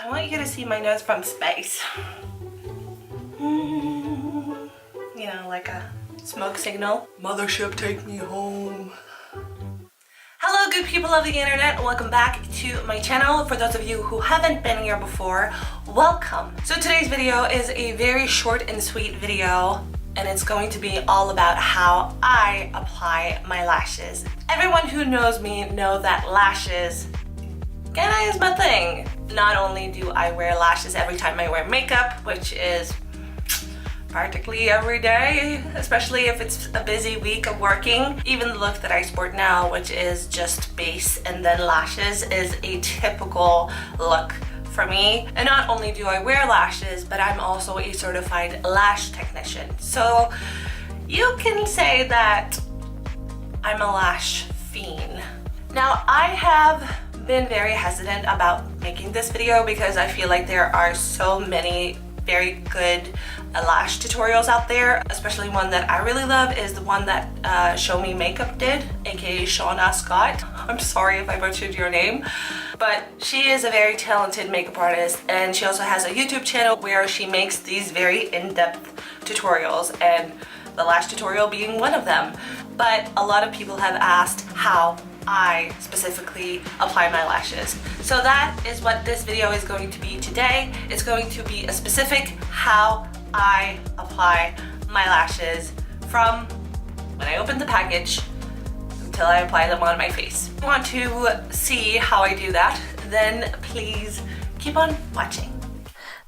I want you to see my nose from space. You know, like a smoke signal. Mothership, take me home. Hello good people of the internet, welcome back to my channel. For those of you who haven't been here before, welcome. So today's video is a very short and sweet video, and it's going to be all about how I apply my lashes. Everyone who knows me know that lashes kinda is my thing. Not only do I wear lashes every time I wear makeup, which is practically every day, especially if it's a busy week of working. Even the look that I sport now, which is just base and then lashes, is a typical look for me. And not only do I wear lashes, but I'm also a certified lash technician. So you can say that I'm a lash fiend. Now, I have been very hesitant about making this video because I feel like there are so many very good lash tutorials out there. Especially one that I really love is the one that Show Me Makeup did, aka Shauna Scott. I'm sorry if I butchered your name, but she is a very talented makeup artist, and she also has a YouTube channel where she makes these very in-depth tutorials, and the lash tutorial being one of them. But a lot of people have asked how I specifically apply my lashes. So that is what this video is going to be today. It's going to be a specific how I apply my lashes from when I open the package until I apply them on my face. If you want to see how I do that, then please keep on watching.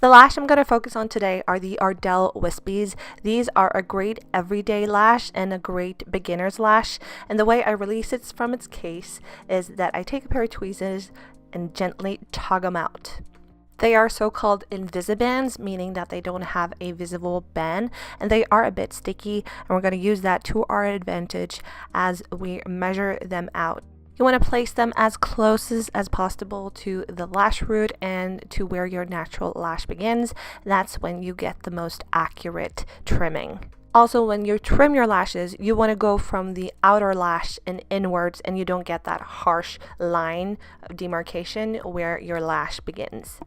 The lash I'm going to focus on today are the Ardell Whispies. These are a great everyday lash and a great beginner's lash. And the way I release it from its case is that I take a pair of tweezers and gently tug them out. They are so-called invisibands, meaning that they don't have a visible band, and they are a bit sticky, and we're going to use that to our advantage as we measure them out. You want to place them as close as possible to the lash root and to where your natural lash begins. That's when you get the most accurate trimming. Also, when you trim your lashes, you want to go from the outer lash and inwards, and you don't get that harsh line of demarcation where your lash begins.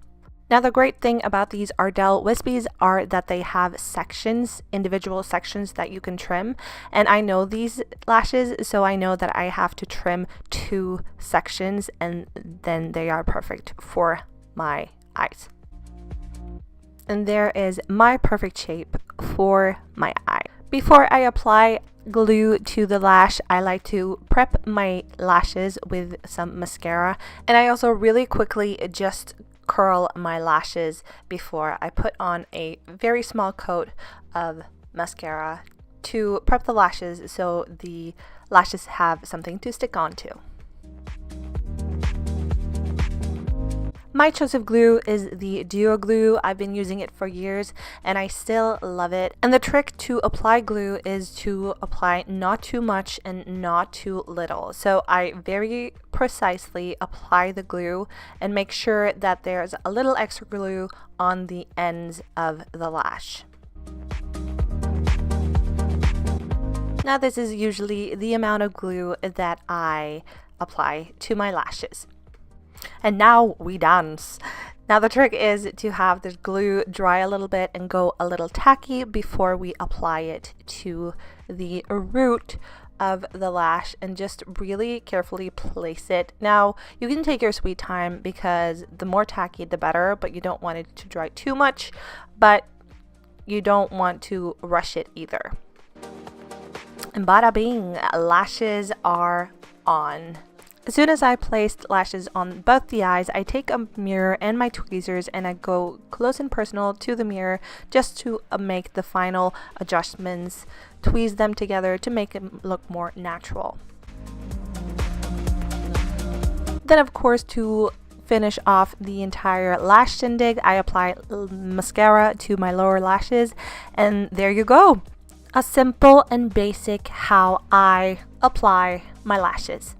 Now, the great thing about these Ardell Whispies are that they have sections, individual sections that you can trim. And I know these lashes, so I know that I have to trim 2 sections, and then they are perfect for my eyes. And there is my perfect shape for my eye. Before I apply glue to the lash, I like to prep my lashes with some mascara. And I also really quickly just curl my lashes before I put on a very small coat of mascara to prep the lashes so the lashes have something to stick onto. My choice of glue is the Duo Glue. I've been using it for years and I still love it. And the trick to apply glue is to apply not too much and not too little. So I very precisely apply the glue and make sure that there's a little extra glue on the ends of the lash. Now, this is usually the amount of glue that I apply to my lashes. And now we dance. Now the trick is to have the glue dry a little bit and go a little tacky before we apply it to the root of the lash, and just really carefully place it. Now you can take your sweet time because the more tacky the better, but you don't want it to dry too much, but you don't want to rush it either. And bada bing, lashes are on. As soon as I placed lashes on both the eyes, I take a mirror and my tweezers and I go close and personal to the mirror just to make the final adjustments, tweeze them together to make it look more natural. Then, of course, to finish off the entire lash shindig, I apply mascara to my lower lashes, and there you go. A simple and basic how I apply my lashes.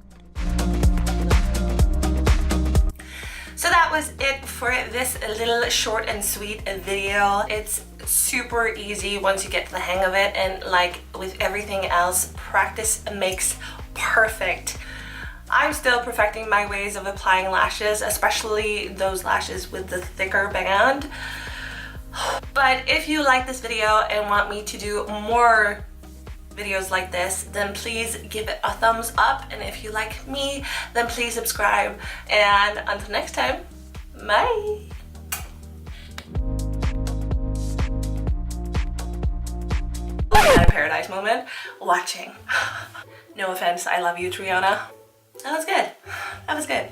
So that was it for this little short and sweet video. It's super easy once you get the hang of it, and like with everything else, practice makes perfect. I'm still perfecting my ways of applying lashes, especially those lashes with the thicker band. But if you like this video and want me to do more videos like this, then please give it a thumbs up. And if you like me, then please subscribe. And until next time, bye. Banana Paradise moment. Watching. No offense, I love you, Triana. That was good. That was good.